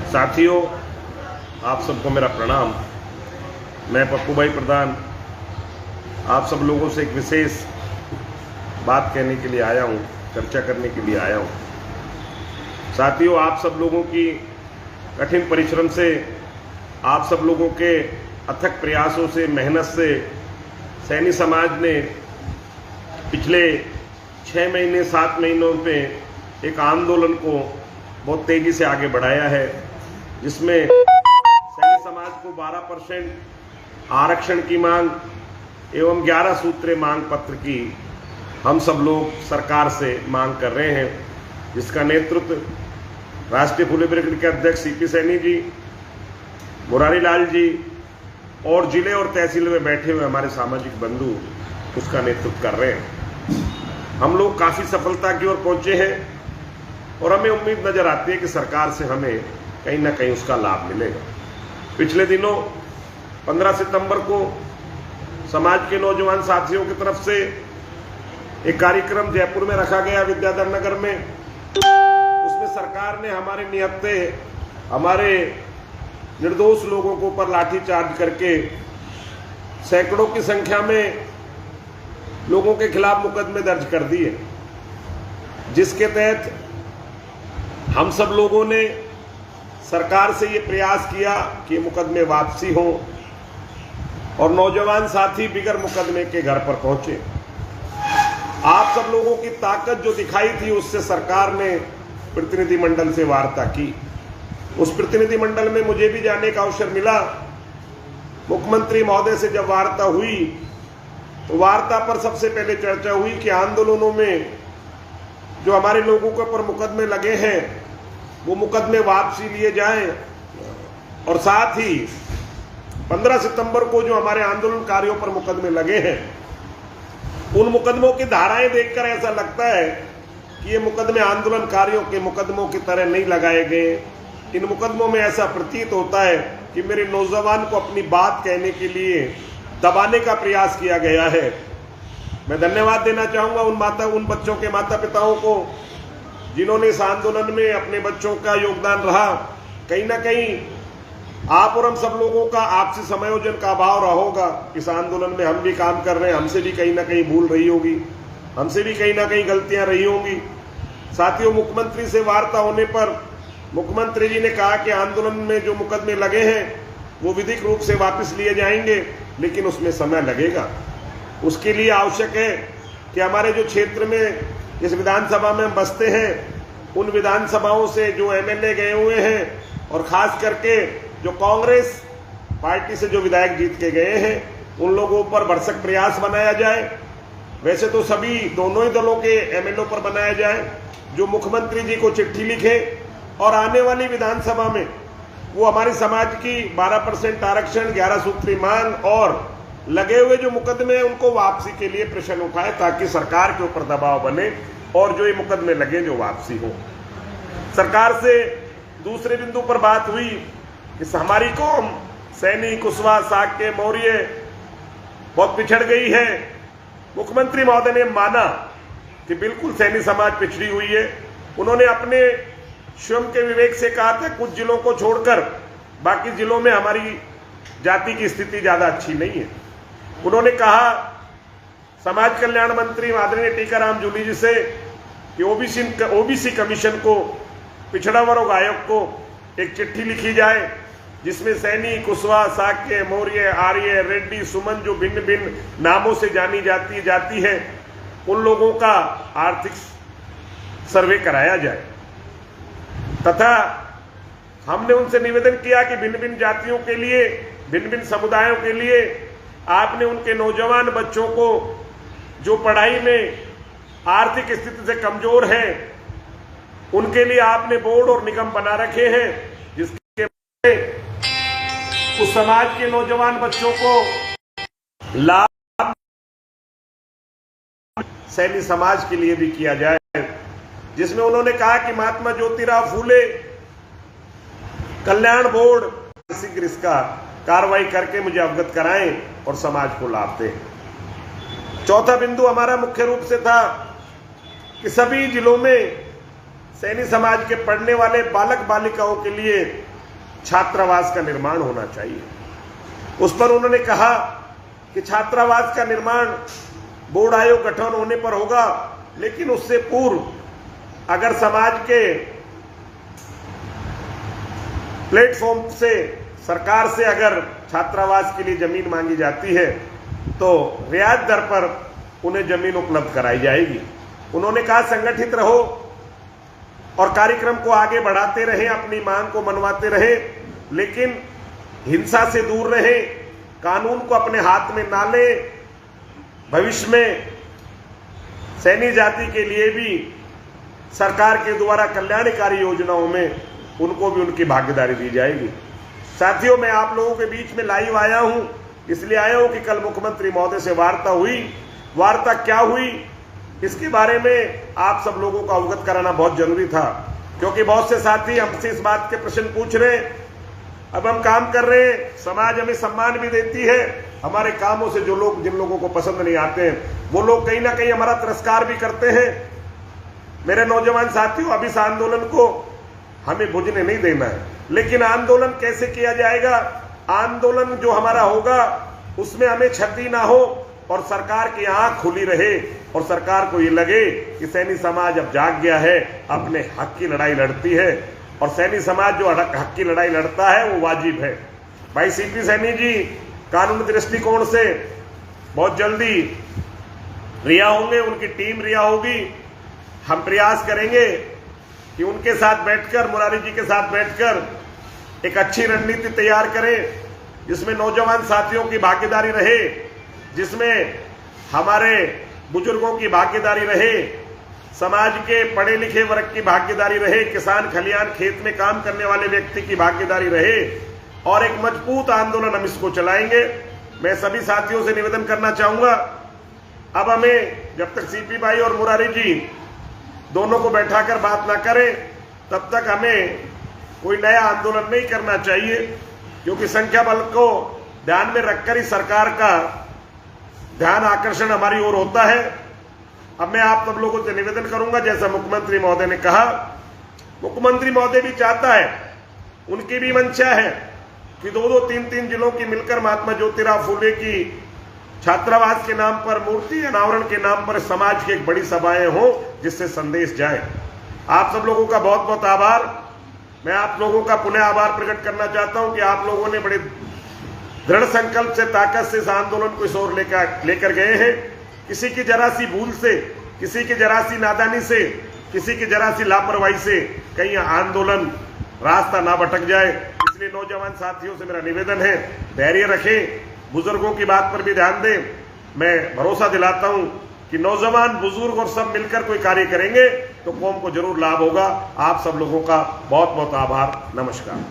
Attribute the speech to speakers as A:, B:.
A: साथियों, आप सबको मेरा प्रणाम। मैं पप्पू भाई प्रधान आप सब लोगों से एक विशेष बात कहने के लिए आया हूँ, चर्चा करने के लिए आया हूँ। साथियों, आप सब लोगों की कठिन परिश्रम से, आप सब लोगों के अथक प्रयासों से, मेहनत से सैनी समाज ने पिछले 6 महीने 7 महीनों पे एक आंदोलन को बहुत तेजी से आगे बढ़ाया है, जिसमें सैनी समाज को 12% आरक्षण की मांग एवं 11 सूत्रीय मांग पत्र की हम सब लोग सरकार से मांग कर रहे हैं, जिसका नेतृत्व राष्ट्रीय फुले ब्रिगेड के अध्यक्ष सीपी सैनी जी, मुरारी लाल जी और जिले और तहसील में बैठे हुए हमारे सामाजिक बंधु उसका नेतृत्व कर रहे हैं। हम लोग काफ़ी सफलता की ओर पहुंचे हैं और हमें उम्मीद नजर आती है कि सरकार से हमें कहीं ना कहीं उसका लाभ मिलेगा। पिछले दिनों 15 सितंबर को समाज के नौजवान साथियों की तरफ से एक कार्यक्रम जयपुर में रखा गया, विद्याधर नगर में। उसमें सरकार ने हमारे निहत्थे, हमारे निर्दोष लोगों को ऊपर लाठीचार्ज करके सैकड़ों की संख्या में लोगों के खिलाफ मुकदमे दर्ज कर दिए, जिसके तहत हम सब लोगों ने सरकार से ये प्रयास किया कि मुकदमे वापसी हो और नौजवान साथी बिगर मुकदमे के घर पर पहुंचे। आप सब लोगों की ताकत जो दिखाई थी, उससे सरकार ने प्रतिनिधिमंडल से वार्ता की। उस प्रतिनिधिमंडल में मुझे भी जाने का अवसर मिला। मुख्यमंत्री महोदय से जब वार्ता हुई तो वार्ता पर सबसे पहले चर्चा हुई कि आंदोलनों में जो हमारे लोगों के ऊपर मुकदमे लगे हैं वो मुकदमे वापसी लिए जाएं, और साथ ही 15 सितंबर को जो हमारे आंदोलनकारियों पर मुकदमे लगे हैं उन मुकदमों की धाराएं देखकर ऐसा लगता है कि ये मुकदमे आंदोलनकारियों के मुकदमों की तरह नहीं लगाए गए। इन मुकदमों में ऐसा प्रतीत होता है कि मेरे नौजवान को अपनी बात कहने के लिए दबाने का प्रयास किया गया है। मैं धन्यवाद देना चाहूंगा उन बच्चों के माता पिताओं को जिन्होंने इस आंदोलन में अपने बच्चों का योगदान रहा। कहीं ना कहीं आप और हम सब लोगों का आपसी समायोजन का अभाव रहा होगा। इस आंदोलन में हम भी काम कर रहे हैं, हमसे भी कहीं ना कहीं भूल रही होगी, हमसे भी कहीं ना कहीं गलतियां रही होंगी। साथियों, मुख्यमंत्री से वार्ता होने पर मुख्यमंत्री जी ने कहा कि आंदोलन में जो मुकदमे लगे हैं वो विधिक रूप से वापस लिए जाएंगे, लेकिन उसमें समय लगेगा। उसके लिए आवश्यक है कि हमारे जो क्षेत्र में, जिस विधानसभा में हम बसते हैं, उन विधानसभाओं से जो एमएलए गए हुए हैं और खास करके जो कांग्रेस पार्टी से जो विधायक जीत के गए हैं उन लोगों पर भरसक प्रयास बनाया जाए। वैसे तो सभी दोनों ही दलों के एमएलए पर बनाया जाए, जो मुख्यमंत्री जी को चिट्ठी लिखे और आने वाली विधानसभा में वो हमारे समाज की 12% आरक्षण, 11 सूत्री मांग और लगे हुए जो मुकदमे हैं उनको वापसी के लिए प्रश्न उठाए, ताकि सरकार के ऊपर दबाव बने और जो ये मुकदमे लगे जो वापसी हो। सरकार से दूसरे बिंदु पर बात हुई कि हमारी कौम सैनी, कुशवाहा, साक्य, मौर्य बहुत पिछड़ गई है। मुख्यमंत्री महोदय ने माना कि बिल्कुल सैनी समाज पिछड़ी हुई है। उन्होंने अपने स्वयं के विवेक से कहा था कुछ जिलों को छोड़कर बाकी जिलों में हमारी जाति की स्थिति ज्यादा अच्छी नहीं है। उन्होंने कहा समाज कल्याण मंत्री आदरणीय टीकाराम जूली जी से कि ओबीसी कमीशन को, पिछड़ा वर्ग आयोग को एक चिट्ठी लिखी जाए जिसमें सैनी, कुशवाहा, साक्य, मौर्य, आर्य, रेड्डी, सुमन जो भिन्न भिन्न नामों से जाती है उन लोगों का आर्थिक सर्वे कराया जाए। तथा हमने उनसे निवेदन किया कि भिन्न भिन्न जातियों के लिए, भिन्न भिन्न समुदायों के लिए आपने उनके नौजवान बच्चों को जो पढ़ाई में आर्थिक स्थिति से कमजोर हैं उनके लिए आपने बोर्ड और निगम बना रखे हैं, जिसके उस समाज के नौजवान बच्चों को लाभ सैनी समाज के लिए भी किया जाए, जिसमें उन्होंने कहा कि महात्मा ज्योतिराव फूले कल्याण बोर्ड शीघ्र इसका कार्रवाई करके मुझे अवगत कराएं और समाज को लाभ दें। चौथा बिंदु हमारा मुख्य रूप से था कि सभी जिलों में सैनी समाज के पढ़ने वाले बालक बालिकाओं के लिए छात्रावास का निर्माण होना चाहिए। उस पर उन्होंने कहा कि छात्रावास का निर्माण बोर्ड आयोग गठन होने पर होगा, लेकिन उससे पूर्व अगर समाज के प्लेटफॉर्म से सरकार से अगर छात्रावास के लिए जमीन मांगी जाती है तो रियायत दर पर उन्हें जमीन उपलब्ध कराई जाएगी। उन्होंने कहा संगठित रहो और कार्यक्रम को आगे बढ़ाते रहे, अपनी मांग को मनवाते रहे, लेकिन हिंसा से दूर रहे, कानून को अपने हाथ में ना ले। भविष्य में सैनी जाति के लिए भी सरकार के द्वारा कल्याणकारी योजनाओं में उनको भी उनकी भागीदारी दी जाएगी। साथियों, मैं आप लोगों के बीच में लाइव आया हूं, इसलिए आया हूं कि कल मुख्यमंत्री महोदय से वार्ता हुई। वार्ता क्या हुई इसके बारे में आप सब लोगों को अवगत कराना बहुत जरूरी था, क्योंकि बहुत से साथी हमसे इस बात के प्रश्न पूछ रहे हैं। अब हम काम कर रहे हैं, समाज हमें सम्मान भी देती है, हमारे कामों से जिन लोगों को पसंद नहीं आते हैं वो लोग कहीं ना कहीं हमारा तिरस्कार भी करते हैं। मेरे नौजवान साथियों, अब इस आंदोलन को हमें बुझने नहीं देना है, लेकिन आंदोलन कैसे किया जाएगा? आंदोलन जो हमारा होगा उसमें हमें क्षति ना हो और सरकार की आंख खुली रहे और सरकार को ये लगे कि सैनी समाज अब जाग गया है, अपने हक की लड़ाई लड़ती है, और सैनी समाज जो हक की लड़ाई लड़ता है वो वाजिब है। भाई सीपी सैनी जी कानूनी दृष्टिकोण से बहुत जल्दी रिहा होंगे, उनकी टीम रिहा होगी। हम प्रयास करेंगे कि उनके साथ बैठकर, मुरारी जी के साथ बैठकर एक अच्छी रणनीति तैयार करें जिसमें नौजवान साथियों की भागीदारी रहे, जिसमें हमारे बुजुर्गों की भागीदारी रहे, समाज के पढ़े लिखे वर्ग की भागीदारी रहे, किसान खलियान खेत में काम करने वाले व्यक्ति की भागीदारी रहे, और एक मजबूत आंदोलन हम इसको चलाएंगे। मैं सभी साथियों से निवेदन करना चाहूंगा, अब हमें जब तक सीपी भाई और मुरारी जी दोनों को बैठाकर बात ना करें तब तक हमें कोई नया आंदोलन नहीं करना चाहिए, क्योंकि संख्या बल को ध्यान में रखकर ही सरकार का ध्यान आकर्षण हमारी ओर होता है। अब मैं आप सब लोगों से निवेदन करूंगा, जैसा मुख्यमंत्री महोदय ने कहा, मुख्यमंत्री महोदय भी चाहता है, उनकी भी मंशा है कि 2-2, 3-3 जिलों की मिलकर महात्मा ज्योतिराव फुले की छात्रावास के नाम पर, मूर्ति अनावरण के नाम पर समाज की एक बड़ी सभाएं हो जिससे संदेश जाए। आप सब लोगों का बहुत बहुत आभार। मैं आप लोगों का पुनः आभार प्रकट करना चाहता हूं कि आप लोगों ने बड़े दृढ़ संकल्प से, ताकत से इस आंदोलन को इस ओर लेकर गए हैं। किसी की जरा सी भूल से, किसी की जरा सी नादानी से, किसी की जरा सी लापरवाही से कहीं आंदोलन रास्ता ना भटक जाए। इसलिए नौजवान साथियों से मेरा निवेदन है, धैर्य रखें, बुजुर्गों की बात पर भी ध्यान दें। मैं भरोसा दिलाता हूं कि नौजवान, बुजुर्ग और सब मिलकर कोई कार्य करेंगे तो कौम को जरूर लाभ होगा। आप सब लोगों का बहुत बहुत आभार। नमस्कार।